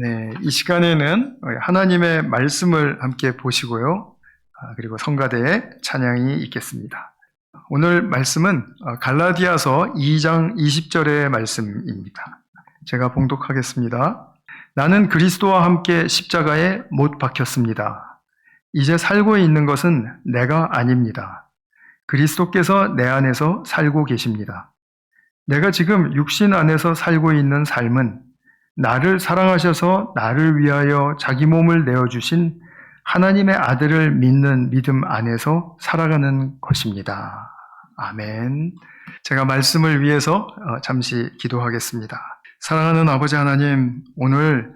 네, 이 시간에는 하나님의 말씀을 함께 보시고요. 그리고 성가대의 찬양이 있겠습니다. 오늘 말씀은 갈라디아서 2장 20절의 말씀입니다. 제가 봉독하겠습니다. 나는 그리스도와 함께 십자가에 못 박혔습니다. 이제 살고 있는 것은 내가 아닙니다. 그리스도께서 내 안에서 살고 계십니다. 내가 지금 육신 안에서 살고 있는 삶은 나를 사랑하셔서 나를 위하여 자기 몸을 내어주신 하나님의 아들을 믿는 믿음 안에서 살아가는 것입니다. 아멘. 제가 말씀을 위해서 잠시 기도하겠습니다. 사랑하는 아버지 하나님, 오늘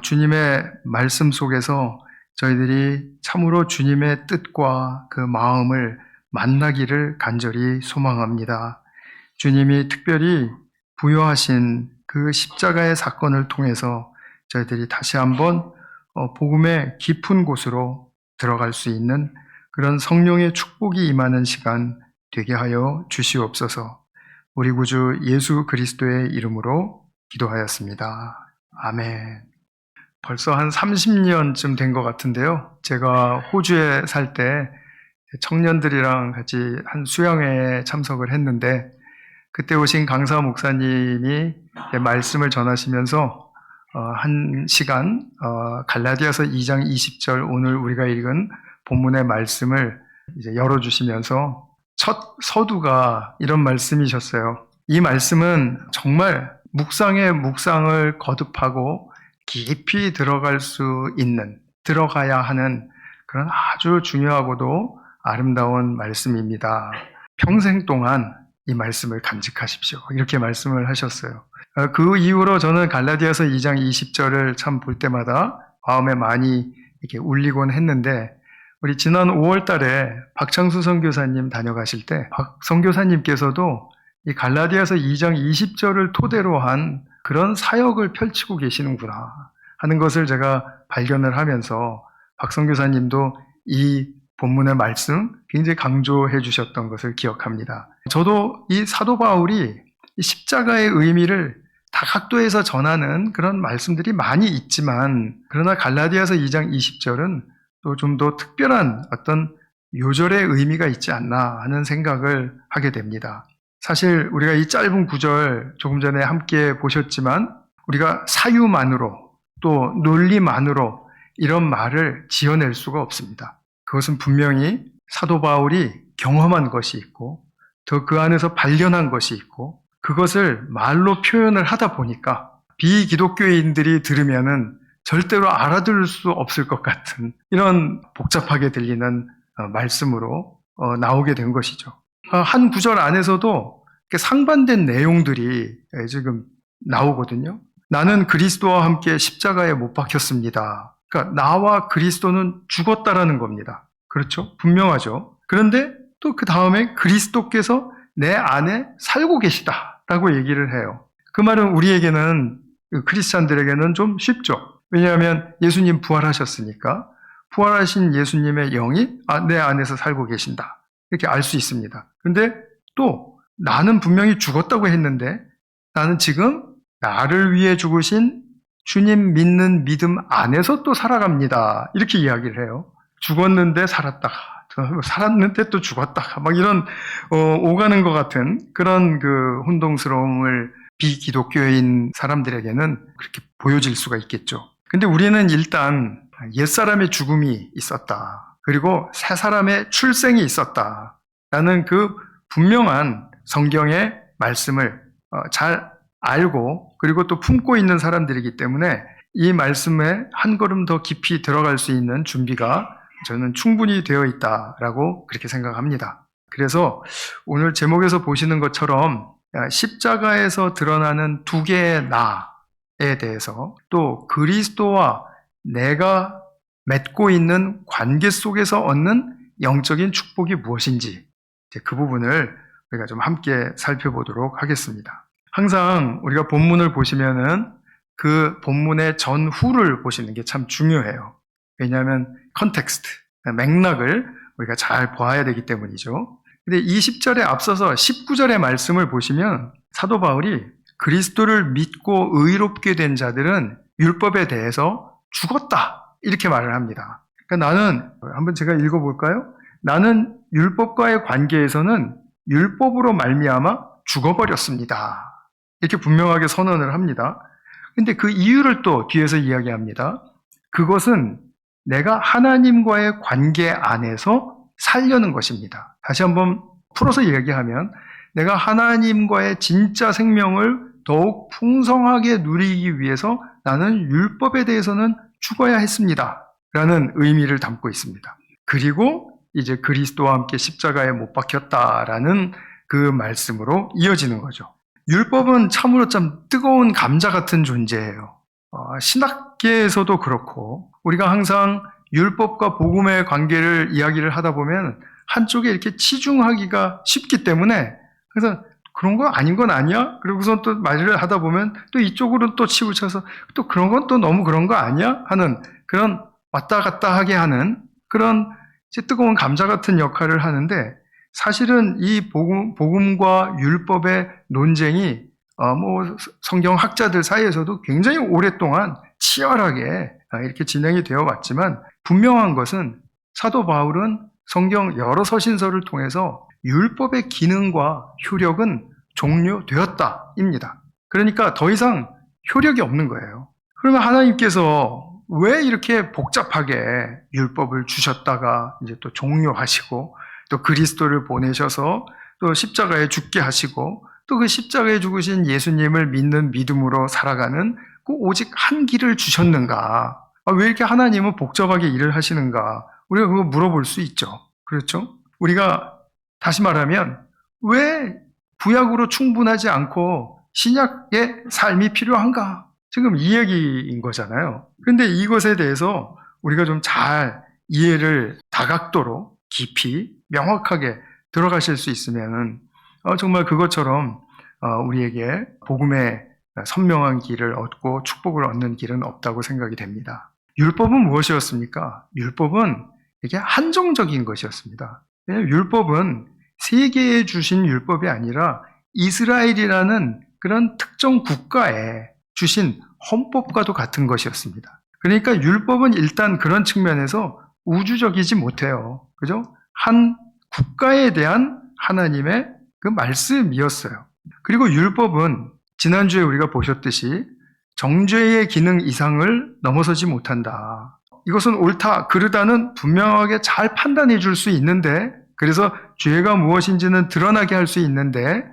주님의 말씀 속에서 저희들이 참으로 주님의 뜻과 그 마음을 만나기를 간절히 소망합니다. 주님이 특별히 부여하신 그 십자가의 사건을 통해서 저희들이 다시 한번 복음의 깊은 곳으로 들어갈 수 있는 그런 성령의 축복이 임하는 시간 되게 하여 주시옵소서. 우리 구주 예수 그리스도의 이름으로 기도하였습니다. 아멘. 벌써 한 30년쯤 된 것 같은데요. 제가 호주에 살 때 청년들이랑 같이 한 수양회에 참석을 했는데 그때 오신 강사 목사님이 말씀을 전하시면서 한 시간 갈라디아서 2장 20절 오늘 우리가 읽은 본문의 말씀을 이제 열어주시면서 첫 서두가 이런 말씀이셨어요. 이 말씀은 정말 묵상의 묵상을 거듭하고 깊이 들어갈 수 있는, 들어가야 하는 그런 아주 중요하고도 아름다운 말씀입니다. 평생 동안 이 말씀을 간직하십시오. 이렇게 말씀을 하셨어요. 그 이후로 저는 갈라디아서 2장 20절을 참 볼 때마다 마음에 많이 이렇게 울리곤 했는데 우리 지난 5월 달에 박창수 선교사님 다녀가실 때 박 선교사님께서도 이 갈라디아서 2장 20절을 토대로 한 그런 사역을 펼치고 계시는구나 하는 것을 제가 발견을 하면서 박 선교사님도 이 본문의 말씀 굉장히 강조해 주셨던 것을 기억합니다. 저도 이 사도 바울이 이 십자가의 의미를 다각도에서 전하는 그런 말씀들이 많이 있지만 그러나 갈라디아서 2장 20절은 또 좀 더 특별한 어떤 요절의 의미가 있지 않나 하는 생각을 하게 됩니다. 사실 우리가 이 짧은 구절 조금 전에 함께 보셨지만 우리가 사유만으로 또 논리만으로 이런 말을 지어낼 수가 없습니다. 그것은 분명히 사도 바울이 경험한 것이 있고 더 그 안에서 발견한 것이 있고 그것을 말로 표현을 하다 보니까 비기독교인들이 들으면은 절대로 알아들을 수 없을 것 같은 이런 복잡하게 들리는 말씀으로 나오게 된 것이죠. 한 구절 안에서도 상반된 내용들이 지금 나오거든요. 나는 그리스도와 함께 십자가에 못 박혔습니다. 그러니까 나와 그리스도는 죽었다라는 겁니다. 그렇죠? 분명하죠. 그런데 또 그 다음에 그리스도께서 내 안에 살고 계시다라고 얘기를 해요. 그 말은 우리에게는 크리스찬들에게는 좀 쉽죠. 왜냐하면 예수님 부활하셨으니까 부활하신 예수님의 영이 내 안에서 살고 계신다. 이렇게 알 수 있습니다. 그런데 또 나는 분명히 죽었다고 했는데 나는 지금 나를 위해 죽으신 주님 믿는 믿음 안에서 또 살아갑니다. 이렇게 이야기를 해요. 죽었는데 살았다. 살았는데 또 죽었다. 막 이런 오가는 것 같은 그런 그 혼동스러움을 비기독교인 사람들에게는 그렇게 보여질 수가 있겠죠. 근데 우리는 일단 옛사람의 죽음이 있었다. 그리고 새 사람의 출생이 있었다. 라는 그 분명한 성경의 말씀을 잘 알고 그리고 또 품고 있는 사람들이기 때문에 이 말씀에 한 걸음 더 깊이 들어갈 수 있는 준비가 저는 충분히 되어 있다라고 그렇게 생각합니다. 그래서 오늘 제목에서 보시는 것처럼 십자가에서 드러나는 두 개의 나에 대해서 또 그리스도와 내가 맺고 있는 관계 속에서 얻는 영적인 축복이 무엇인지 그 부분을 우리가 좀 함께 살펴보도록 하겠습니다. 항상 우리가 본문을 보시면은 그 본문의 전후를 보시는 게 참 중요해요. 왜냐하면 컨텍스트, 맥락을 우리가 잘 보아야 되기 때문이죠. 근데 20절에 앞서서 19절의 말씀을 보시면 사도 바울이 그리스도를 믿고 의롭게 된 자들은 율법에 대해서 죽었다. 이렇게 말을 합니다. 그러니까 나는, 한번 제가 읽어볼까요? 나는 율법과의 관계에서는 율법으로 말미암아 죽어버렸습니다. 이렇게 분명하게 선언을 합니다. 근데 그 이유를 또 뒤에서 이야기합니다. 그것은 내가 하나님과의 관계 안에서 살려는 것입니다. 다시 한번 풀어서 이야기하면 내가 하나님과의 진짜 생명을 더욱 풍성하게 누리기 위해서 나는 율법에 대해서는 죽어야 했습니다. 라는 의미를 담고 있습니다. 그리고 이제 그리스도와 함께 십자가에 못 박혔다라는 그 말씀으로 이어지는 거죠. 율법은 참으로 참 뜨거운 감자 같은 존재예요. 신학계에서도 그렇고 우리가 항상 율법과 복음의 관계를 이야기를 하다 보면 한쪽에 이렇게 치중하기가 쉽기 때문에 그래서 그런 거 아닌 건 아니야? 그리고선 또 말을 하다 보면 또 이쪽으로 또 치우쳐서 또 그런 건 또 너무 그런 거 아니야? 하는 그런 왔다 갔다 하게 하는 그런 뜨거운 감자 같은 역할을 하는데 사실은 이 복음과 율법의 논쟁이 성경 학자들 사이에서도 굉장히 오랫동안 치열하게 이렇게 진행이 되어 왔지만 분명한 것은 사도 바울은 성경 여러 서신서를 통해서 율법의 기능과 효력은 종료되었다입니다. 그러니까 더 이상 효력이 없는 거예요. 그러면 하나님께서 왜 이렇게 복잡하게 율법을 주셨다가 이제 또 종료하시고 또 그리스도를 보내셔서 또 십자가에 죽게 하시고 또 그 십자가에 죽으신 예수님을 믿는 믿음으로 살아가는 그 오직 한 길을 주셨는가? 왜 이렇게 하나님은 복잡하게 일을 하시는가? 우리가 그거 물어볼 수 있죠. 그렇죠? 우리가 다시 말하면 왜 구약으로 충분하지 않고 신약의 삶이 필요한가? 지금 이 얘기인 거잖아요. 그런데 이것에 대해서 우리가 좀 잘 이해를 다각도로 깊이 명확하게 들어가실 수 있으면 정말 그것처럼 우리에게 복음의 선명한 길을 얻고 축복을 얻는 길은 없다고 생각이 됩니다. 율법은 무엇이었습니까? 율법은 이게 한정적인 것이었습니다. 율법은 세계에 주신 율법이 아니라 이스라엘이라는 그런 특정 국가에 주신 헌법과도 같은 것이었습니다. 그러니까 율법은 일단 그런 측면에서 우주적이지 못해요. 그죠? 한 국가에 대한 하나님의 그 말씀이었어요. 그리고 율법은 지난주에 우리가 보셨듯이 정죄의 기능 이상을 넘어서지 못한다. 이것은 옳다, 그르다는 분명하게 잘 판단해 줄 수 있는데 그래서 죄가 무엇인지는 드러나게 할 수 있는데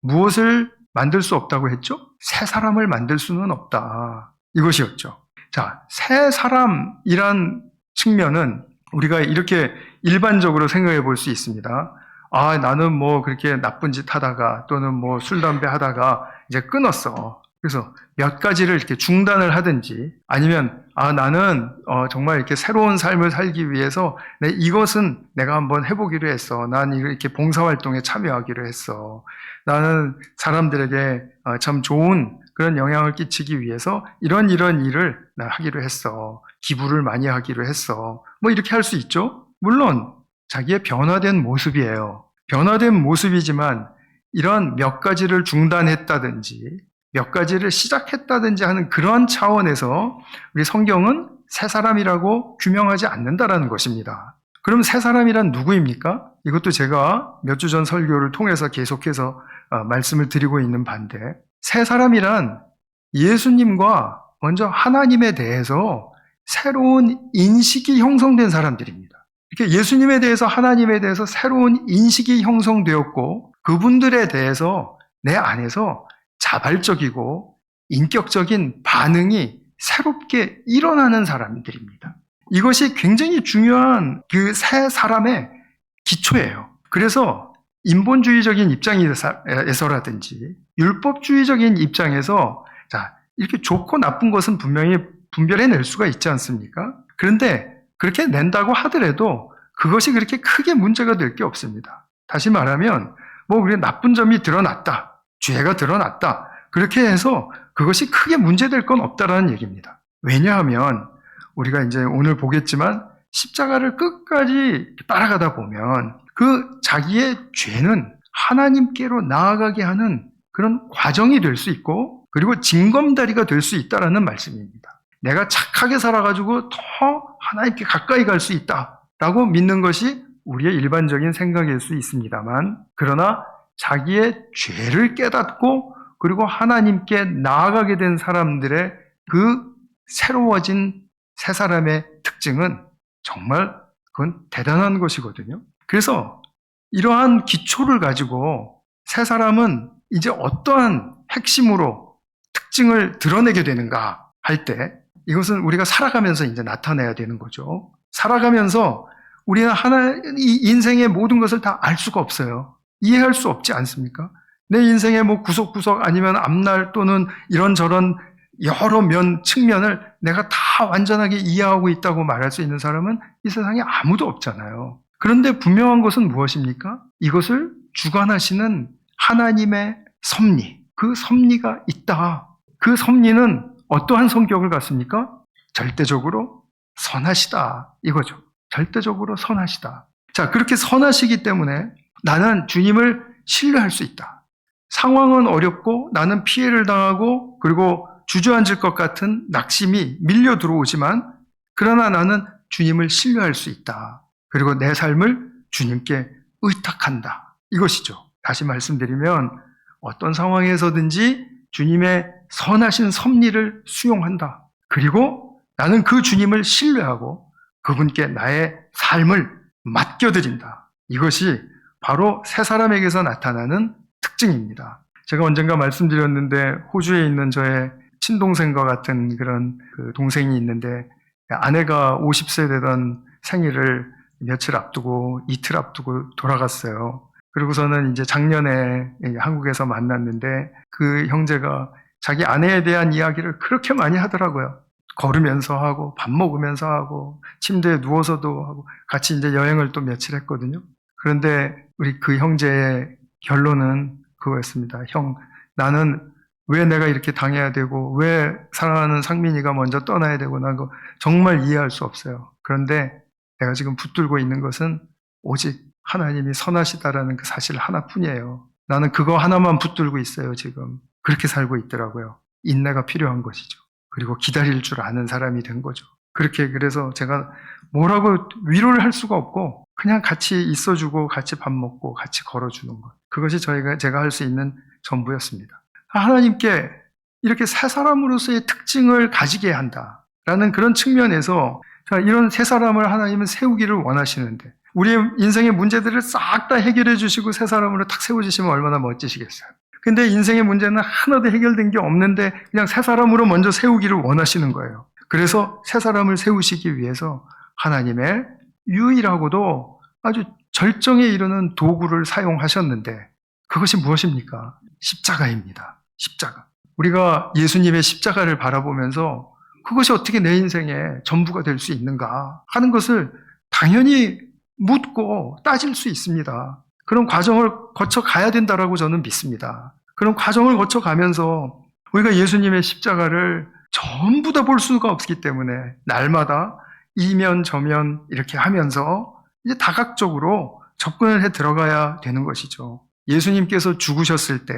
무엇을 만들 수 없다고 했죠? 새 사람을 만들 수는 없다. 이것이었죠. 자, 새 사람이란 측면은 우리가 이렇게 일반적으로 생각해 볼 수 있습니다. 나는 뭐 그렇게 나쁜 짓 하다가 또는 뭐 술, 담배 하다가 이제 끊었어. 그래서 몇 가지를 이렇게 중단을 하든지 아니면 나는 정말 이렇게 새로운 삶을 살기 위해서 이것은 내가 한번 해보기로 했어. 난 이렇게 봉사활동에 참여하기로 했어. 나는 사람들에게 참 좋은 그런 영향을 끼치기 위해서 이런 일을 나 하기로 했어. 기부를 많이 하기로 했어. 뭐 이렇게 할 수 있죠. 물론 자기의 변화된 모습이에요. 변화된 모습이지만 이런 몇 가지를 중단했다든지 몇 가지를 시작했다든지 하는 그런 차원에서 우리 성경은 새 사람이라고 규명하지 않는다라는 것입니다. 그럼 새 사람이란 누구입니까? 이것도 제가 몇 주 전 설교를 통해서 계속해서 말씀을 드리고 있는 반대, 새 사람이란 예수님과 먼저 하나님에 대해서 새로운 인식이 형성된 사람들입니다. 이렇게 예수님에 대해서 하나님에 대해서 새로운 인식이 형성되었고 그분들에 대해서 내 안에서 자발적이고 인격적인 반응이 새롭게 일어나는 사람들입니다. 이것이 굉장히 중요한 그 새 사람의 기초예요. 그래서 인본주의적인 입장에서라든지 율법주의적인 입장에서 이렇게 좋고 나쁜 것은 분명히 분별해낼 수가 있지 않습니까? 그런데 그렇게 낸다고 하더라도 그것이 그렇게 크게 문제가 될 게 없습니다. 다시 말하면 우리 나쁜 점이 드러났다, 죄가 드러났다, 그렇게 해서 그것이 크게 문제될 건 없다라는 얘기입니다. 왜냐하면 우리가 이제 오늘 보겠지만 십자가를 끝까지 따라가다 보면 그 자기의 죄는 하나님께로 나아가게 하는 그런 과정이 될 수 있고 그리고 징검다리가 될 수 있다라는 말씀입니다. 내가 착하게 살아가지고 더 하나님께 가까이 갈 수 있다라고 믿는 것이 우리의 일반적인 생각일 수 있습니다만, 그러나 자기의 죄를 깨닫고 그리고 하나님께 나아가게 된 사람들의 그 새로워진 새 사람의 특징은 정말 그건 대단한 것이거든요. 그래서 이러한 기초를 가지고 새 사람은 이제 어떠한 핵심으로 특징을 드러내게 되는가 할 때, 이것은 우리가 살아가면서 이제 나타내야 되는 거죠. 살아가면서 우리는 이 인생의 모든 것을 다 알 수가 없어요. 이해할 수 없지 않습니까? 내 인생의 뭐 구석구석 아니면 앞날 또는 이런저런 여러 측면을 내가 다 완전하게 이해하고 있다고 말할 수 있는 사람은 이 세상에 아무도 없잖아요. 그런데 분명한 것은 무엇입니까? 이것을 주관하시는 하나님의 섭리, 그 섭리가 있다. 그 섭리는 어떠한 성격을 갖습니까? 절대적으로 선하시다. 이거죠. 절대적으로 선하시다. 자, 그렇게 선하시기 때문에 나는 주님을 신뢰할 수 있다. 상황은 어렵고 나는 피해를 당하고 그리고 주저앉을 것 같은 낙심이 밀려 들어오지만, 그러나 나는 주님을 신뢰할 수 있다. 그리고 내 삶을 주님께 의탁한다. 이것이죠. 다시 말씀드리면 어떤 상황에서든지 주님의 선하신 섭리를 수용한다. 그리고 나는 그 주님을 신뢰하고 그분께 나의 삶을 맡겨드린다. 이것이 바로 새 사람에게서 나타나는 특징입니다. 제가 언젠가 말씀드렸는데 호주에 있는 저의 친동생과 같은 그런 그 동생이 있는데, 아내가 50세 되던 생일을 며칠 앞두고 이틀 앞두고 돌아갔어요. 그리고서는 이제 작년에 한국에서 만났는데 그 형제가 자기 아내에 대한 이야기를 그렇게 많이 하더라고요. 걸으면서 하고 밥 먹으면서 하고 침대에 누워서도 하고 같이 이제 여행을 또 며칠 했거든요. 그런데 우리 그 형제의 결론은 그거였습니다. 형, 나는 왜 내가 이렇게 당해야 되고 왜 사랑하는 상민이가 먼저 떠나야 되고 난 거 정말 이해할 수 없어요. 그런데 내가 지금 붙들고 있는 것은 오직 하나님이 선하시다라는 그 사실 하나뿐이에요. 나는 그거 하나만 붙들고 있어요. 지금 그렇게 살고 있더라고요. 인내가 필요한 것이죠. 그리고 기다릴 줄 아는 사람이 된 거죠. 그래서 제가 뭐라고 위로를 할 수가 없고 그냥 같이 있어주고 같이 밥 먹고 같이 걸어주는 것, 그것이 제가 할 수 있는 전부였습니다. 하나님께 이렇게 새 사람으로서의 특징을 가지게 한다라는 그런 측면에서 이런 새 사람을 하나님은 세우기를 원하시는데, 우리의 인생의 문제들을 싹 다 해결해 주시고 새 사람으로 탁 세워주시면 얼마나 멋지시겠어요. 근데 인생의 문제는 하나도 해결된 게 없는데 그냥 새 사람으로 먼저 세우기를 원하시는 거예요. 그래서 새 사람을 세우시기 위해서 하나님의 유일하고도 아주 절정에 이르는 도구를 사용하셨는데, 그것이 무엇입니까? 십자가입니다. 십자가. 우리가 예수님의 십자가를 바라보면서 그것이 어떻게 내 인생의 전부가 될 수 있는가 하는 것을 당연히 묻고 따질 수 있습니다. 그런 과정을 거쳐 가야 된다라고 저는 믿습니다. 그런 과정을 거쳐 가면서 우리가 예수님의 십자가를 전부 다 볼 수가 없기 때문에 날마다 이면 저면 이렇게 하면서 이제 다각적으로 접근을 해 들어가야 되는 것이죠. 예수님께서 죽으셨을 때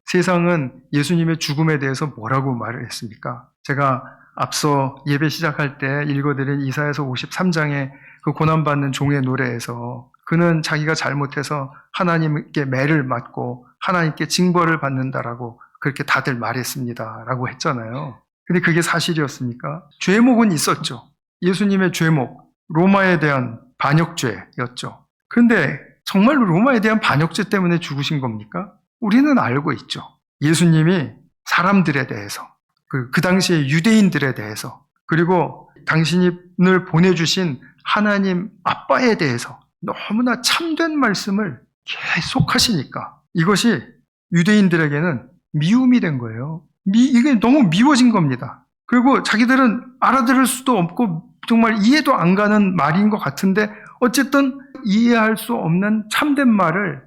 세상은 예수님의 죽음에 대해서 뭐라고 말을 했습니까? 제가 앞서 예배 시작할 때 읽어드린 이사야서 53장의 그 고난받는 종의 노래에서 그는 자기가 잘못해서 하나님께 매를 맞고 하나님께 징벌을 받는다라고 그렇게 다들 말했습니다 라고 했잖아요. 근데 그게 사실이었습니까? 죄목은 있었죠. 예수님의 죄목, 로마에 대한 반역죄였죠. 그런데 정말로 로마에 대한 반역죄 때문에 죽으신 겁니까? 우리는 알고 있죠. 예수님이 사람들에 대해서, 그 당시에 유대인들에 대해서, 그리고 당신을 보내주신 하나님 아빠에 대해서 너무나 참된 말씀을 계속 하시니까 이것이 유대인들에게는 미움이 된 거예요. 이게 너무 미워진 겁니다. 그리고 자기들은 알아들을 수도 없고 정말 이해도 안 가는 말인 것 같은데 어쨌든 이해할 수 없는 참된 말을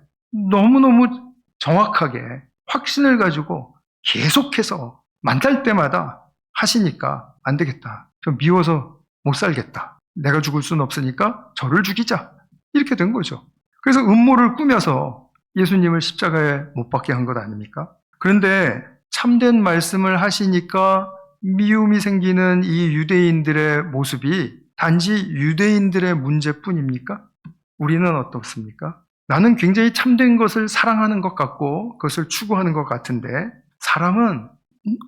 너무너무 정확하게 확신을 가지고 계속해서 만날 때마다 하시니까 안 되겠다. 좀 미워서 못 살겠다. 내가 죽을 수는 없으니까 저를 죽이자. 이렇게 된 거죠. 그래서 음모를 꾸며서 예수님을 십자가에 못 박게 한 것 아닙니까? 그런데 참된 말씀을 하시니까 미움이 생기는 이 유대인들의 모습이 단지 유대인들의 문제뿐입니까? 우리는 어떻습니까? 나는 굉장히 참된 것을 사랑하는 것 같고 그것을 추구하는 것 같은데 사람은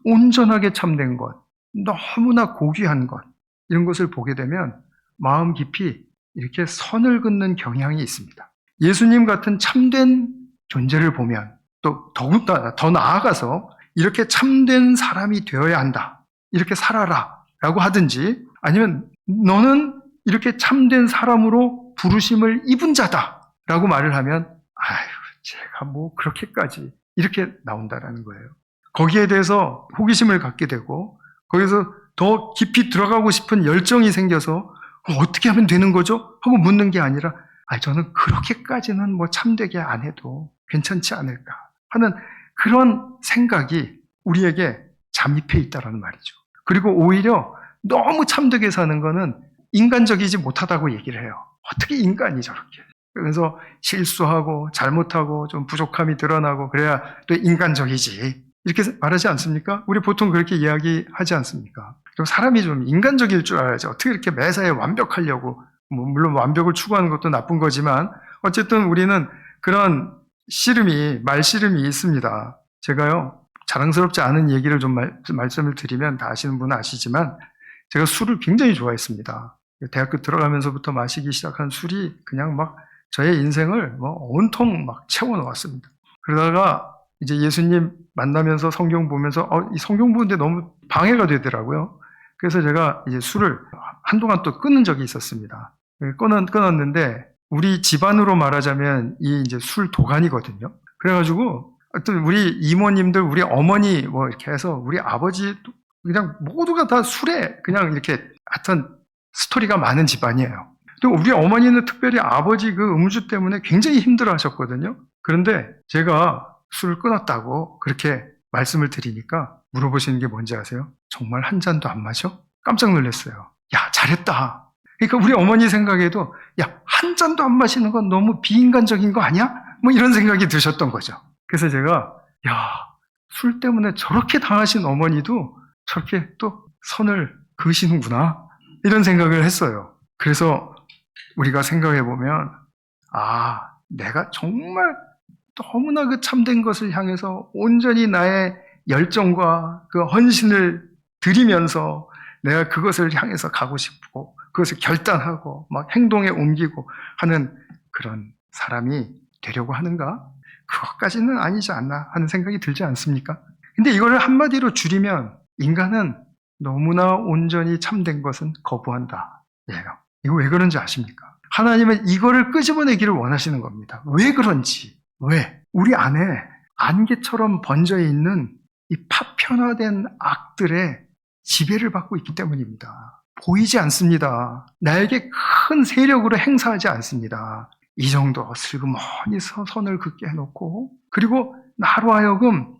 온전하게 참된 것, 너무나 고귀한 것 이런 것을 보게 되면 마음 깊이 이렇게 선을 긋는 경향이 있습니다. 예수님 같은 참된 존재를 보면 또 더욱더 더 나아가서 이렇게 참된 사람이 되어야 한다. 이렇게 살아라 라고 하든지 아니면 너는 이렇게 참된 사람으로 부르심을 입은 자다 라고 말을 하면 아유 제가 뭐 그렇게까지 이렇게 나온다라는 거예요. 거기에 대해서 호기심을 갖게 되고 거기서 더 깊이 들어가고 싶은 열정이 생겨서 어떻게 하면 되는 거죠? 하고 묻는 게 아니라 저는 그렇게까지는 뭐 참되게 안 해도 괜찮지 않을까 하는 그런 생각이 우리에게 잠입해 있다라는 말이죠. 그리고 오히려 너무 참되게 사는 거는 인간적이지 못하다고 얘기를 해요. 어떻게 인간이 저렇게. 그래서 실수하고 잘못하고 좀 부족함이 드러나고 그래야 또 인간적이지. 이렇게 말하지 않습니까? 우리 보통 그렇게 이야기하지 않습니까? 사람이 좀 인간적일 줄 알아야지. 어떻게 이렇게 매사에 완벽하려고. 물론 완벽을 추구하는 것도 나쁜 거지만 어쨌든 우리는 그런 말씨름이 있습니다. 제가요, 자랑스럽지 않은 얘기를 좀 말씀을 드리면 다 아시는 분은 아시지만 제가 술을 굉장히 좋아했습니다. 대학교 들어가면서부터 마시기 시작한 술이 그냥 막 저의 인생을 온통 막 채워놓았습니다. 그러다가 이제 예수님 만나면서 성경 보면서 이 성경 보는데 너무 방해가 되더라고요. 그래서 제가 이제 술을 한동안 또 끊은 적이 있었습니다. 끊었는데 우리 집안으로 말하자면 이 이제 술 도가니거든요. 그래가지고 어떤 우리 이모님들, 우리 어머니 이렇게 해서 우리 아버지 그냥 모두가 다 술에 그냥 이렇게 하여튼 스토리가 많은 집안이에요. 또 우리 어머니는 특별히 아버지 그 음주 때문에 굉장히 힘들어 하셨거든요. 그런데 제가 술을 끊었다고 그렇게 말씀을 드리니까 물어보시는 게 뭔지 아세요? 정말 한 잔도 안 마셔? 깜짝 놀랐어요. 야, 잘했다. 그러니까 우리 어머니 생각에도 야, 한 잔도 안 마시는 건 너무 비인간적인 거 아니야? 이런 생각이 드셨던 거죠. 그래서 제가 야, 술 때문에 저렇게 당하신 어머니도 저렇게 또 선을 그으시는구나 이런 생각을 했어요. 그래서 우리가 생각해 보면 내가 정말 너무나 그 참된 것을 향해서 온전히 나의 열정과 그 헌신을 드리면서 내가 그것을 향해서 가고 싶고 그것을 결단하고 막 행동에 옮기고 하는 그런 사람이 되려고 하는가? 그것까지는 아니지 않나 하는 생각이 들지 않습니까? 근데 이거를 한마디로 줄이면 인간은 너무나 온전히 참된 것은 거부한다. 이거 왜 그런지 아십니까? 하나님은 이거를 끄집어내기를 원하시는 겁니다. 왜 그런지. 왜? 우리 안에 안개처럼 번져 있는 이 파편화된 악들의 지배를 받고 있기 때문입니다. 보이지 않습니다. 나에게 큰 세력으로 행사하지 않습니다. 이 정도 슬그머니 선을 긋게 해놓고 그리고 나로 하여금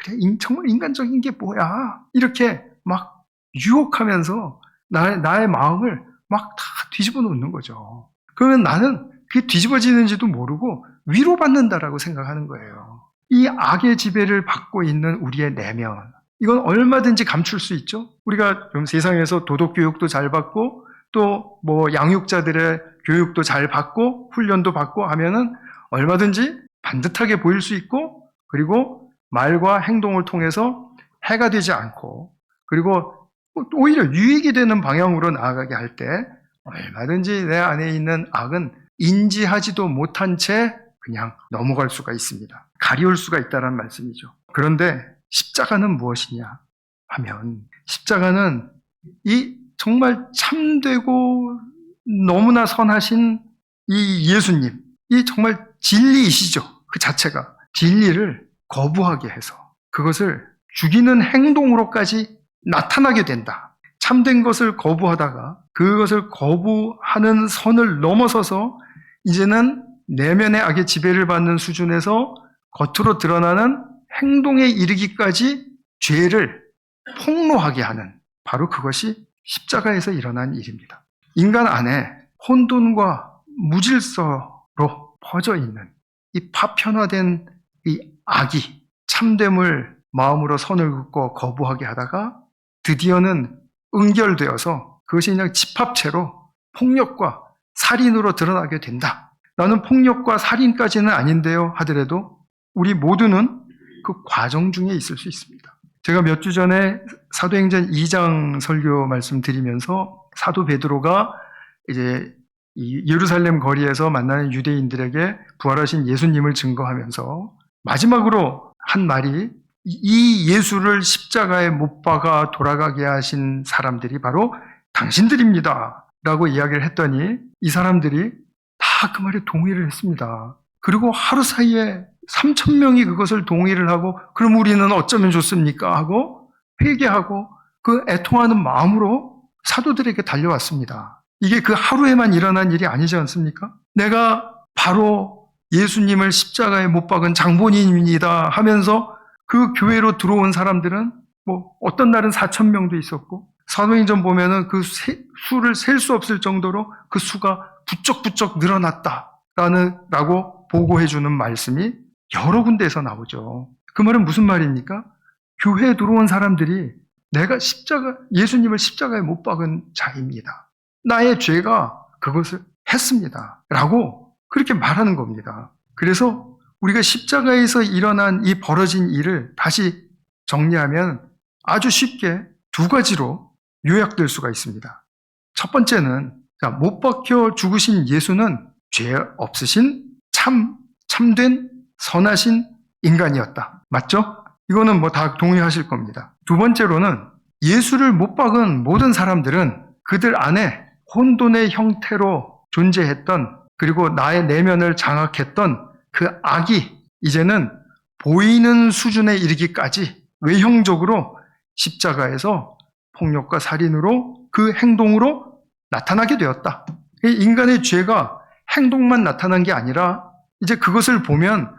그래 정말 인간적인 게 뭐야 이렇게 막 유혹하면서 나의 마음을 막 다 뒤집어 놓는 거죠. 그러면 나는 그게 뒤집어지는지도 모르고 위로받는다라고 생각하는 거예요. 이 악의 지배를 받고 있는 우리의 내면 이건 얼마든지 감출 수 있죠. 우리가 좀 세상에서 도덕 교육도 잘 받고 또 양육자들의 교육도 잘 받고 훈련도 받고 하면은 얼마든지 반듯하게 보일 수 있고 그리고 말과 행동을 통해서 해가 되지 않고 그리고 오히려 유익이 되는 방향으로 나아가게 할 때 얼마든지 내 안에 있는 악은 인지하지도 못한 채 그냥 넘어갈 수가 있습니다. 가리울 수가 있다는 말씀이죠. 그런데 십자가는 무엇이냐 하면 십자가는 이 정말 참되고 너무나 선하신 이 예수님, 이 정말 진리이시죠. 그 자체가 진리를 거부하게 해서 그것을 죽이는 행동으로까지 나타나게 된다. 참된 것을 거부하다가 그것을 거부하는 선을 넘어서서 이제는 내면의 악의 지배를 받는 수준에서 겉으로 드러나는 행동에 이르기까지 죄를 폭로하게 하는 바로 그것이 십자가에서 일어난 일입니다. 인간 안에 혼돈과 무질서로 퍼져 있는 이 파편화된 이 악이 참됨을 마음으로 선을 긋고 거부하게 하다가 드디어는 응결되어서 그것이 그냥 집합체로 폭력과 살인으로 드러나게 된다. 나는 폭력과 살인까지는 아닌데요 하더라도 우리 모두는 그 과정 중에 있을 수 있습니다. 제가 몇 주 전에 사도행전 2장 설교 말씀드리면서 사도 베드로가 이제 이 예루살렘 거리에서 만나는 유대인들에게 부활하신 예수님을 증거하면서 마지막으로 한 말이 이 예수를 십자가에 못 박아 돌아가게 하신 사람들이 바로 당신들입니다 라고 이야기를 했더니 이 사람들이 다 그 말에 동의를 했습니다. 그리고 하루 사이에 3,000명이 그것을 동의를 하고 그럼 우리는 어쩌면 좋습니까? 하고 회개하고 그 애통하는 마음으로 사도들에게 달려왔습니다. 이게 그 하루에만 일어난 일이 아니지 않습니까? 내가 바로 예수님을 십자가에 못 박은 장본인입니다 하면서 그 교회로 들어온 사람들은 뭐 어떤 날은 4,000명도 있었고 사도행전 보면은 그 수를 셀 수 없을 정도로 그 수가 부쩍부쩍 늘어났다라고 보고해주는 말씀이 여러 군데에서 나오죠. 그 말은 무슨 말입니까? 교회에 들어온 사람들이 내가 예수님을 십자가에 못 박은 자입니다. 나의 죄가 그것을 했습니다. 라고 그렇게 말하는 겁니다. 그래서 우리가 십자가에서 일어난 이 벌어진 일을 다시 정리하면 아주 쉽게 두 가지로 요약될 수가 있습니다. 첫 번째는 못 박혀 죽으신 예수는 죄 없으신 참된 선하신 인간이었다. 맞죠? 이거는 뭐 다 동의하실 겁니다. 두 번째로는 예수를 못 박은 모든 사람들은 그들 안에 혼돈의 형태로 존재했던 그리고 나의 내면을 장악했던 그 악이 이제는 보이는 수준에 이르기까지 외형적으로 십자가에서 폭력과 살인으로 그 행동으로 나타나게 되었다. 인간의 죄가 행동만 나타난 게 아니라 이제 그것을 보면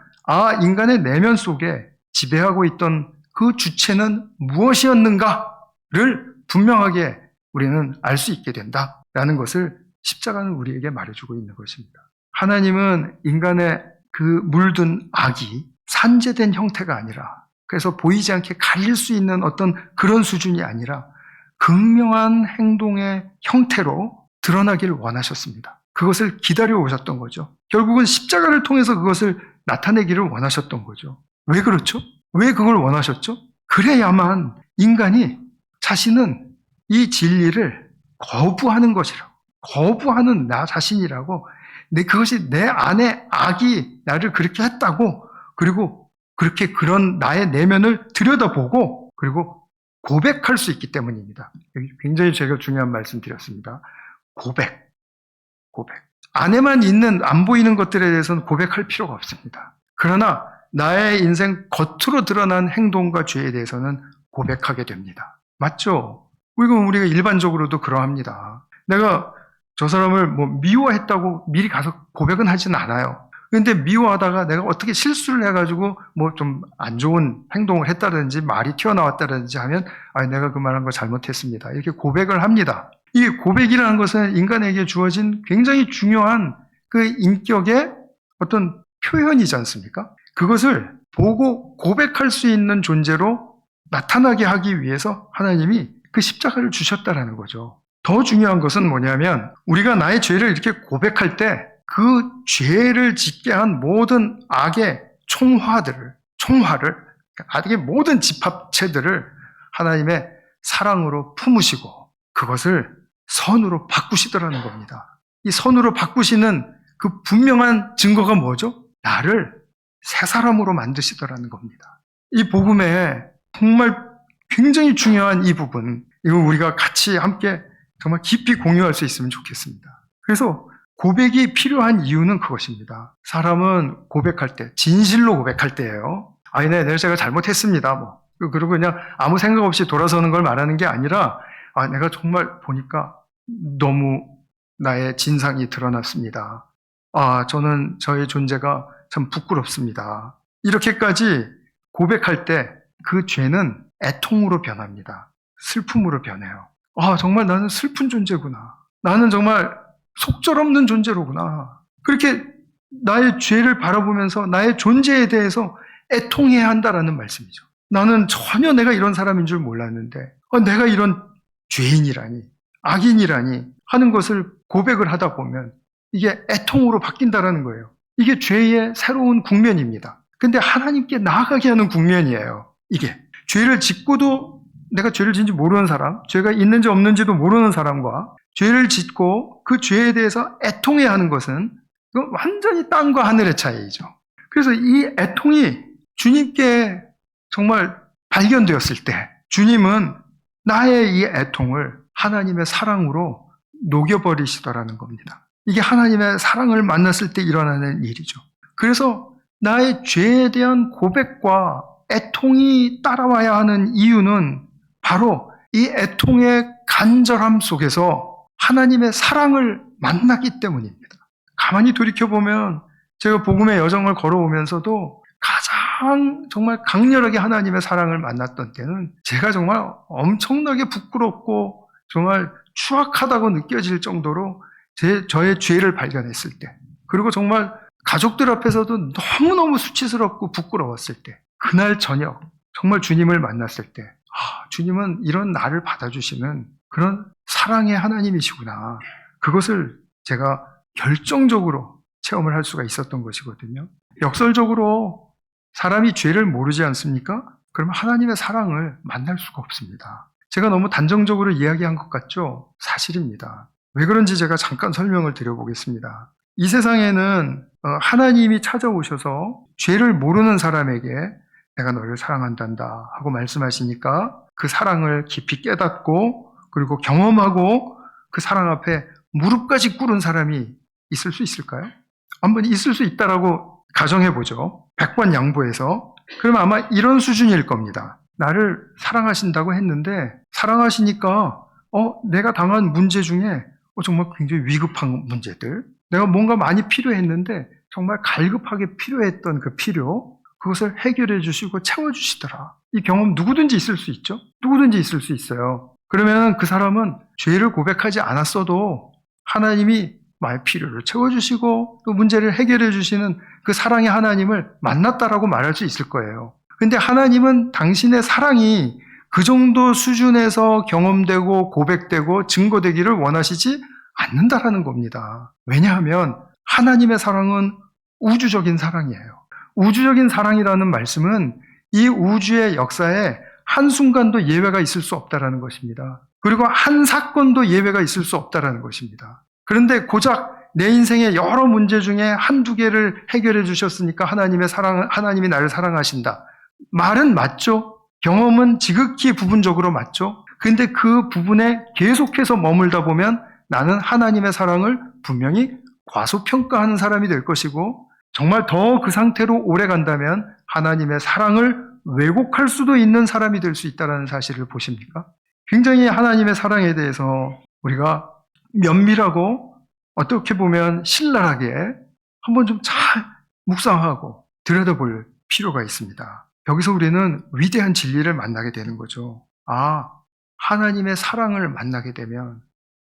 인간의 내면 속에 지배하고 있던 그 주체는 무엇이었는가를 분명하게 우리는 알 수 있게 된다라는 것을 십자가는 우리에게 말해주고 있는 것입니다. 하나님은 인간의 그 물든 악이 산재된 형태가 아니라 그래서 보이지 않게 가릴 수 있는 어떤 그런 수준이 아니라 극명한 행동의 형태로 드러나길 원하셨습니다. 그것을 기다려 오셨던 거죠. 결국은 십자가를 통해서 그것을 나타내기를 원하셨던 거죠. 왜 그렇죠? 왜 그걸 원하셨죠? 그래야만 인간이 자신은 이 진리를 거부하는 것이라고, 거부하는 나 자신이라고, 그것이 내 안에 악이 나를 그렇게 했다고, 그리고 그렇게 그런 나의 내면을 들여다보고, 그리고 고백할 수 있기 때문입니다. 굉장히 제가 중요한 말씀 드렸습니다. 고백. 안에만 있는 안 보이는 것들에 대해서는 고백할 필요가 없습니다. 그러나 나의 인생 겉으로 드러난 행동과 죄에 대해서는 고백하게 됩니다. 맞죠? 이건 우리가 일반적으로도 그러합니다. 내가 저 사람을 미워했다고 미리 가서 고백은 하진 않아요. 근데 미워하다가 내가 어떻게 실수를 해가지고 좀 안 좋은 행동을 했다든지 말이 튀어나왔다든지 하면 내가 그 말한 거 잘못했습니다. 이렇게 고백을 합니다. 이 고백이라는 것은 인간에게 주어진 굉장히 중요한 그 인격의 어떤 표현이지 않습니까? 그것을 보고 고백할 수 있는 존재로 나타나게 하기 위해서 하나님이 그 십자가를 주셨다라는 거죠. 더 중요한 것은 뭐냐면 우리가 나의 죄를 이렇게 고백할 때 그 죄를 짓게 한 모든 악의 악의 모든 집합체들을 하나님의 사랑으로 품으시고 그것을 선으로 바꾸시더라는 겁니다. 이 선으로 바꾸시는 그 분명한 증거가 뭐죠? 나를 새 사람으로 만드시더라는 겁니다. 이 복음에 정말 굉장히 중요한 이 부분, 이거 우리가 같이 함께 정말 깊이 공유할 수 있으면 좋겠습니다. 그래서 고백이 필요한 이유는 그것입니다. 사람은 고백할 때, 진실로 고백할 때예요. 내가 제가 잘못했습니다. 그리고 그냥 아무 생각 없이 돌아서는 걸 말하는 게 아니라 내가 정말 보니까 너무 나의 진상이 드러났습니다. 저는 저의 존재가 참 부끄럽습니다. 이렇게까지 고백할 때 그 죄는 애통으로 변합니다. 슬픔으로 변해요. 정말 나는 슬픈 존재구나. 나는 정말 속절없는 존재로구나. 그렇게 나의 죄를 바라보면서 나의 존재에 대해서 애통해야 한다라는 말씀이죠. 나는 전혀 내가 이런 사람인 줄 몰랐는데 내가 이런 죄인이라니, 악인이라니 하는 것을 고백을 하다 보면 이게 애통으로 바뀐다라는 거예요. 이게 죄의 새로운 국면입니다. 근데 하나님께 나아가게 하는 국면이에요. 이게 죄를 짓고도 내가 죄를 짓는지 모르는 사람, 죄가 있는지 없는지도 모르는 사람과 죄를 짓고 그 죄에 대해서 애통해야 하는 것은 이건 완전히 땅과 하늘의 차이죠. 그래서 이 애통이 주님께 정말 발견되었을 때 주님은 나의 이 애통을 하나님의 사랑으로 녹여버리시더라는 겁니다. 이게 하나님의 사랑을 만났을 때 일어나는 일이죠. 그래서 나의 죄에 대한 고백과 애통이 따라와야 하는 이유는 바로 이 애통의 간절함 속에서 하나님의 사랑을 만나기 때문입니다. 가만히 돌이켜보면 제가 복음의 여정을 걸어오면서도 가장 정말 강렬하게 하나님의 사랑을 만났던 때는 제가 정말 엄청나게 부끄럽고 정말 추악하다고 느껴질 정도로 저의 죄를 발견했을 때, 그리고 정말 가족들 앞에서도 너무너무 수치스럽고 부끄러웠을 때, 그날 저녁 정말 주님을 만났을 때 주님은 이런 나를 받아주시는 그런 사랑의 하나님이시구나. 그것을 제가 결정적으로 체험을 할 수가 있었던 것이거든요. 역설적으로 사람이 죄를 모르지 않습니까? 그러면 하나님의 사랑을 만날 수가 없습니다. 제가 너무 단정적으로 이야기한 것 같죠? 사실입니다. 왜 그런지 제가 잠깐 설명을 드려보겠습니다. 이 세상에는 하나님이 찾아오셔서 죄를 모르는 사람에게 내가 너를 사랑한단다 하고 말씀하시니까 그 사랑을 깊이 깨닫고 그리고 경험하고 그 사랑 앞에 무릎까지 꿇은 사람이 있을 수 있을까요? 한번 있을 수 있다라고 가정해보죠. 100번 양보해서. 그러면 아마 이런 수준일 겁니다. 나를 사랑하신다고 했는데 사랑하시니까 내가 당한 문제 중에 정말 굉장히 위급한 문제들, 내가 뭔가 많이 필요했는데 정말 갈급하게 필요했던 그 필요, 그것을 해결해 주시고 채워주시더라. 이 경험 누구든지 있을 수 있죠? 누구든지 있을 수 있어요. 그러면 그 사람은 죄를 고백하지 않았어도 하나님이 나의 필요를 채워주시고 또 문제를 해결해 주시는 그 사랑의 하나님을 만났다라고 말할 수 있을 거예요. 근데 하나님은 당신의 사랑이 그 정도 수준에서 경험되고 고백되고 증거되기를 원하시지 않는다라는 겁니다. 왜냐하면 하나님의 사랑은 우주적인 사랑이에요. 우주적인 사랑이라는 말씀은 이 우주의 역사에 한순간도 예외가 있을 수 없다라는 것입니다. 그리고 한 사건도 예외가 있을 수 없다라는 것입니다. 그런데 고작 내 인생의 여러 문제 중에 한두 개를 해결해 주셨으니까 하나님이 나를 사랑하신다. 말은 맞죠? 경험은 지극히 부분적으로 맞죠? 근데 그 부분에 계속해서 머물다 보면 나는 하나님의 사랑을 분명히 과소평가하는 사람이 될 것이고, 정말 더 그 상태로 오래 간다면 하나님의 사랑을 왜곡할 수도 있는 사람이 될 수 있다는 사실을 보십니까? 굉장히 하나님의 사랑에 대해서 우리가 면밀하고 어떻게 보면 신랄하게 한번 좀 잘 묵상하고 들여다볼 필요가 있습니다. 여기서 우리는 위대한 진리를 만나게 되는 거죠. 하나님의 사랑을 만나게 되면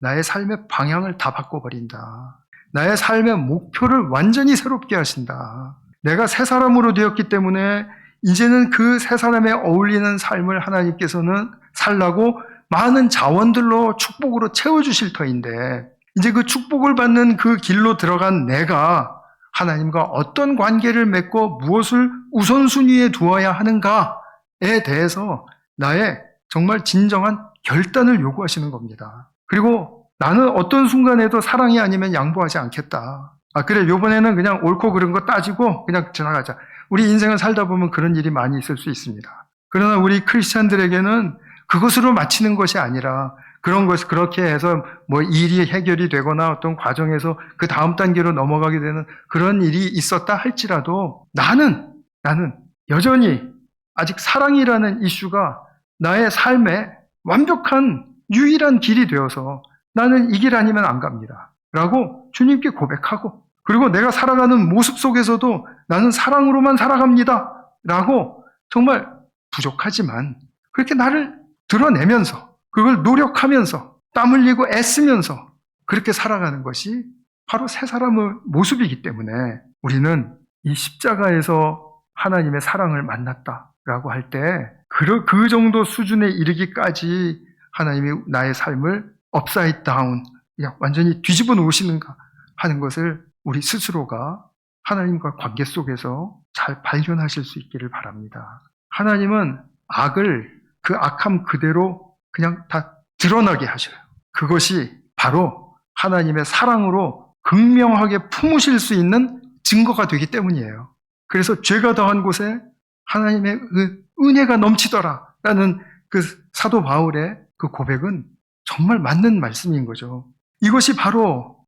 나의 삶의 방향을 다 바꿔버린다. 나의 삶의 목표를 완전히 새롭게 하신다. 내가 새 사람으로 되었기 때문에 이제는 그 새 사람에 어울리는 삶을 하나님께서는 살라고 많은 자원들로 축복으로 채워주실 터인데, 이제 그 축복을 받는 그 길로 들어간 내가 하나님과 어떤 관계를 맺고 무엇을 우선순위에 두어야 하는가에 대해서 나의 정말 진정한 결단을 요구하시는 겁니다. 그리고 나는 어떤 순간에도 사랑이 아니면 양보하지 않겠다. 그래, 요번에는 그냥 옳고 그른 거 따지고 그냥 지나가자. 우리 인생을 살다 보면 그런 일이 많이 있을 수 있습니다. 그러나 우리 크리스찬들에게는 그것으로 마치는 것이 아니라 그런 것을 그렇게 해서 뭐 일이 해결이 되거나 어떤 과정에서 그 다음 단계로 넘어가게 되는 그런 일이 있었다 할지라도 나는 여전히 아직 사랑이라는 이슈가 나의 삶의 완벽한 유일한 길이 되어서 나는 이 길 아니면 안 갑니다. 라고 주님께 고백하고, 그리고 내가 살아가는 모습 속에서도 나는 사랑으로만 살아갑니다. 라고 정말 부족하지만 그렇게 나를 드러내면서 그걸 노력하면서 땀 흘리고 애쓰면서 그렇게 살아가는 것이 바로 새 사람의 모습이기 때문에 우리는 이 십자가에서 하나님의 사랑을 만났다. 라고 할 때 그 정도 수준에 이르기까지 하나님이 나의 삶을 업사이드 다운, 그냥 완전히 뒤집어 놓으시는가 하는 것을 우리 스스로가 하나님과 관계 속에서 잘 발견하실 수 있기를 바랍니다. 하나님은 악을 그 악함 그대로 그냥 다 드러나게 하셔요. 그것이 바로 하나님의 사랑으로 극명하게 품으실 수 있는 증거가 되기 때문이에요. 그래서 죄가 더한 곳에 하나님의 그 은혜가 넘치더라 라는 그 사도 바울의 그 고백은 정말 맞는 말씀인 거죠. 이것이 바로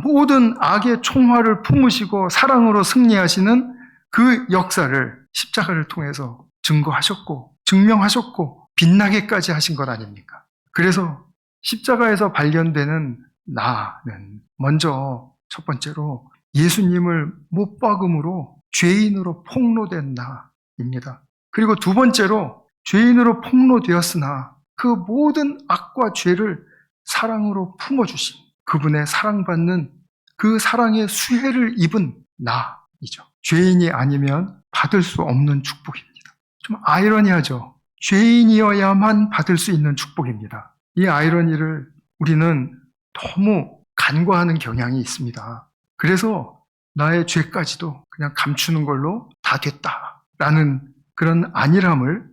모든 악의 총화를 품으시고 사랑으로 승리하시는 그 역사를 십자가를 통해서 증거하셨고 증명하셨고 빛나게까지 하신 것 아닙니까? 그래서 십자가에서 발견되는 나는 먼저 첫 번째로 예수님을 못 박음으로 죄인으로 폭로된 나입니다. 그리고 두 번째로 죄인으로 폭로되었으나 그 모든 악과 죄를 사랑으로 품어주신 그분의 사랑받는 그 사랑의 수혜를 입은 나이죠. 죄인이 아니면 받을 수 없는 축복입니다. 좀 아이러니하죠. 죄인이어야만 받을 수 있는 축복입니다. 이 아이러니를 우리는 너무 간과하는 경향이 있습니다. 그래서 나의 죄까지도 그냥 감추는 걸로 다 됐다라는 그런 안일함을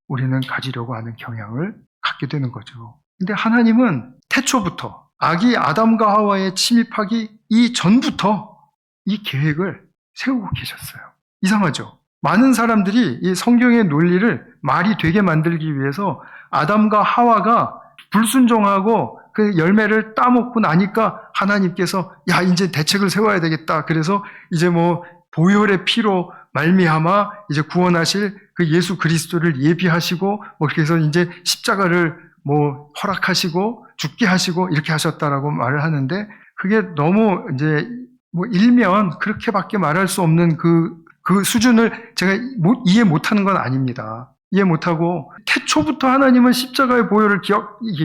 우리는 가지려고 하는 경향을 갖게 되는 거죠. 근데 하나님은 태초부터 악이 아담과 하와에 침입하기 이전부터 이 계획을 세우고 계셨어요. 이상하죠? 많은 사람들이 이 성경의 논리를 말이 되게 만들기 위해서 아담과 하와가 불순종하고 그 열매를 따먹고 나니까 하나님께서 야 이제 대책을 세워야 되겠다. 그래서 이제 뭐 보혈의 피로 말미암아 이제 구원하실 그 예수 그리스도를 예비하시고 뭐 그래서 이제 십자가를 뭐 허락하시고 죽게 하시고 이렇게 하셨다라고 말을 하는데 그게 너무 이제 뭐 일면 그렇게밖에 말할 수 없는 그 수준을 제가 이해 못하는 건 아닙니다. 이해 못하고 태초부터 하나님은 십자가의 보혈을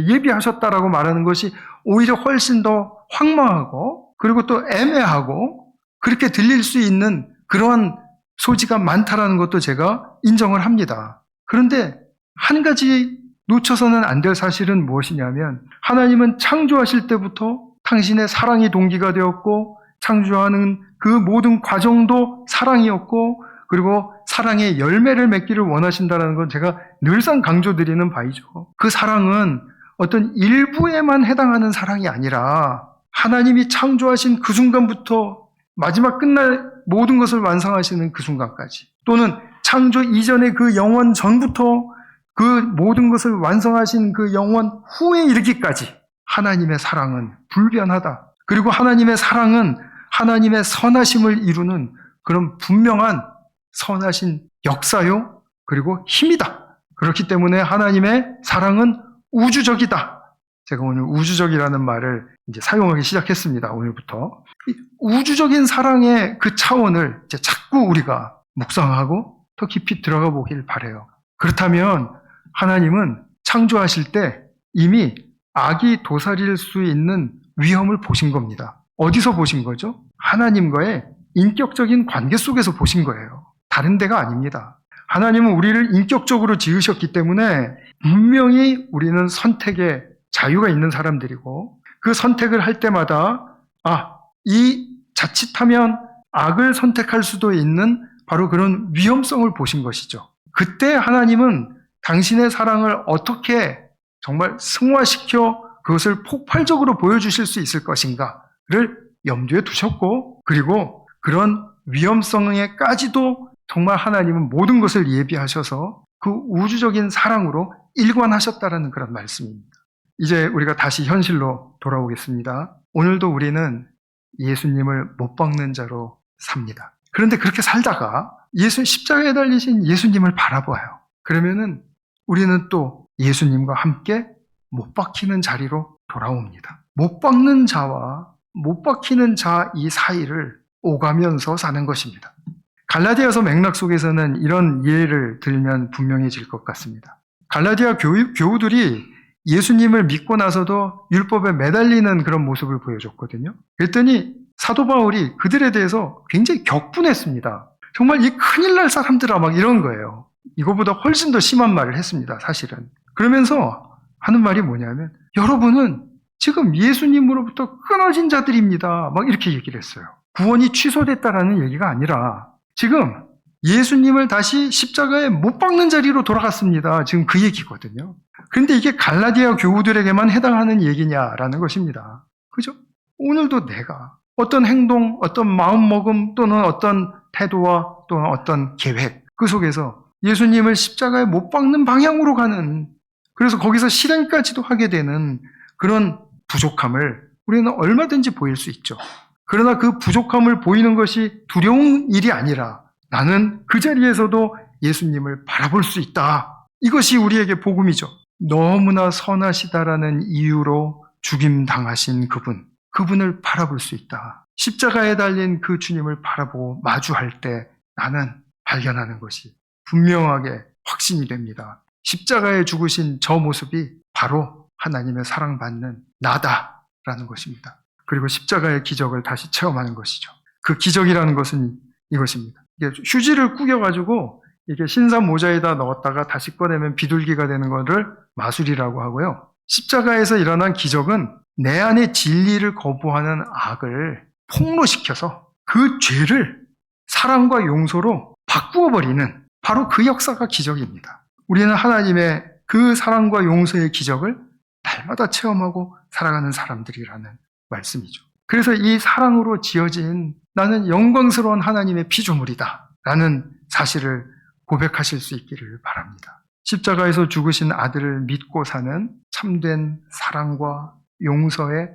예비하셨다라고 말하는 것이 오히려 훨씬 더 황망하고 그리고 또 애매하고 그렇게 들릴 수 있는 그러한 소지가 많다라는 것도 제가 인정을 합니다. 그런데 한 가지 놓쳐서는 안 될 사실은 무엇이냐면 하나님은 창조하실 때부터 당신의 사랑이 동기가 되었고 창조하는 그 모든 과정도 사랑이었고 그리고 사랑의 열매를 맺기를 원하신다는 건 제가 늘상 강조드리는 바이죠. 그 사랑은 어떤 일부에만 해당하는 사랑이 아니라 하나님이 창조하신 그 순간부터 마지막 끝날 모든 것을 완성하시는 그 순간까지 또는 창조 이전의 그 영원 전부터 그 모든 것을 완성하신 그 영원 후에 이르기까지 하나님의 사랑은 불변하다. 그리고 하나님의 사랑은 하나님의 선하심을 이루는 그런 분명한 선하신 역사요 그리고 힘이다. 그렇기 때문에 하나님의 사랑은 우주적이다. 제가 오늘 우주적이라는 말을 이제 사용하기 시작했습니다. 오늘부터 우주적인 사랑의 그 차원을 이제 자꾸 우리가 묵상하고 더 깊이 들어가 보길 바라요. 그렇다면 하나님은 창조하실 때 이미 악이 도사릴 수 있는 위험을 보신 겁니다. 어디서 보신 거죠? 하나님과의 인격적인 관계 속에서 보신 거예요. 다른 데가 아닙니다. 하나님은 우리를 인격적으로 지으셨기 때문에 분명히 우리는 선택의 자유가 있는 사람들이고 그 선택을 할 때마다 이 자칫하면 악을 선택할 수도 있는 바로 그런 위험성을 보신 것이죠. 그때 하나님은 당신의 사랑을 어떻게 정말 승화시켜 그것을 폭발적으로 보여주실 수 있을 것인가를 염두에 두셨고 그리고 그런 위험성에까지도 정말 하나님은 모든 것을 예비하셔서 그 우주적인 사랑으로 일관하셨다라는 그런 말씀입니다. 이제 우리가 다시 현실로 돌아오겠습니다. 오늘도 우리는 예수님을 못 박는 자로 삽니다. 그런데 그렇게 살다가 십자가에 달리신 예수님을 바라봐요. 그러면은 우리는 또 예수님과 함께 못 박히는 자리로 돌아옵니다. 못 박는 자와 못 박히는 자 이 사이를 오가면서 사는 것입니다. 갈라디아서 맥락 속에서는 이런 예를 들면 분명해질 것 같습니다. 갈라디아 교우들이 예수님을 믿고 나서도 율법에 매달리는 그런 모습을 보여줬거든요. 그랬더니 사도 바울이 그들에 대해서 굉장히 격분했습니다. 정말 이 큰일 날 사람들아 막 이런 거예요. 이거보다 훨씬 더 심한 말을 했습니다, 사실은. 그러면서 하는 말이 뭐냐면, 여러분은 지금 예수님으로부터 끊어진 자들입니다. 막 이렇게 얘기를 했어요. 구원이 취소됐다라는 얘기가 아니라 지금 예수님을 다시 십자가에 못 박는 자리로 돌아갔습니다. 지금 그 얘기거든요. 그런데 이게 갈라디아 교우들에게만 해당하는 얘기냐라는 것입니다. 그죠? 오늘도 내가 어떤 행동, 어떤 마음먹음 또는 어떤 태도와 또는 어떤 계획, 그 속에서 예수님을 십자가에 못 박는 방향으로 가는, 그래서 거기서 실행까지도 하게 되는 그런 부족함을 우리는 얼마든지 보일 수 있죠. 그러나 그 부족함을 보이는 것이 두려운 일이 아니라 나는 그 자리에서도 예수님을 바라볼 수 있다. 이것이 우리에게 복음이죠. 너무나 선하시다라는 이유로 죽임당하신 그분을 바라볼 수 있다. 십자가에 달린 그 주님을 바라보고 마주할 때 나는 발견하는 것이 분명하게 확신이 됩니다. 십자가에 죽으신 저 모습이 바로 하나님의 사랑받는 나다라는 것입니다. 그리고 십자가의 기적을 다시 체험하는 것이죠. 그 기적이라는 것은 이것입니다. 이게 휴지를 구겨가지고 이게 신사 모자에다 넣었다가 다시 꺼내면 비둘기가 되는 것을 마술이라고 하고요. 십자가에서 일어난 기적은 내 안에 진리를 거부하는 악을 폭로시켜서 그 죄를 사랑과 용서로 바꾸어버리는 바로 그 역사가 기적입니다. 우리는 하나님의 그 사랑과 용서의 기적을 날마다 체험하고 살아가는 사람들이라는 말씀이죠. 그래서 이 사랑으로 지어진 나는 영광스러운 하나님의 피조물이다 라는 사실을 고백하실 수 있기를 바랍니다. 십자가에서 죽으신 아들을 믿고 사는 참된 사랑과 용서의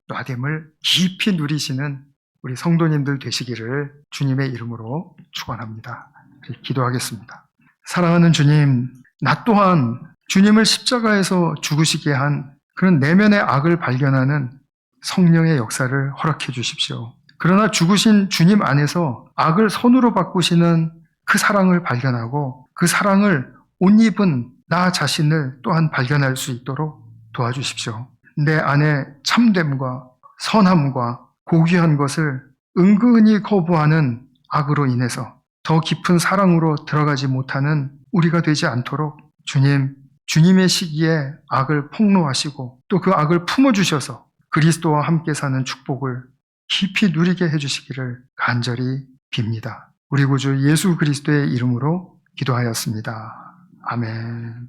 나됨을 깊이 누리시는 우리 성도님들 되시기를 주님의 이름으로 축원합니다. 기도하겠습니다. 사랑하는 주님, 나 또한 주님을 십자가에서 죽으시게 한 그런 내면의 악을 발견하는 성령의 역사를 허락해 주십시오. 그러나 죽으신 주님 안에서 악을 선으로 바꾸시는 그 사랑을 발견하고 그 사랑을 옷 입은 나 자신을 또한 발견할 수 있도록 도와주십시오. 내 안에 참됨과 선함과 고귀한 것을 은근히 거부하는 악으로 인해서 더 깊은 사랑으로 들어가지 못하는 우리가 되지 않도록 주님의 시기에 악을 폭로하시고 또 그 악을 품어주셔서 그리스도와 함께 사는 축복을 깊이 누리게 해주시기를 간절히 빕니다. 우리 구주 예수 그리스도의 이름으로 기도하였습니다. 아멘.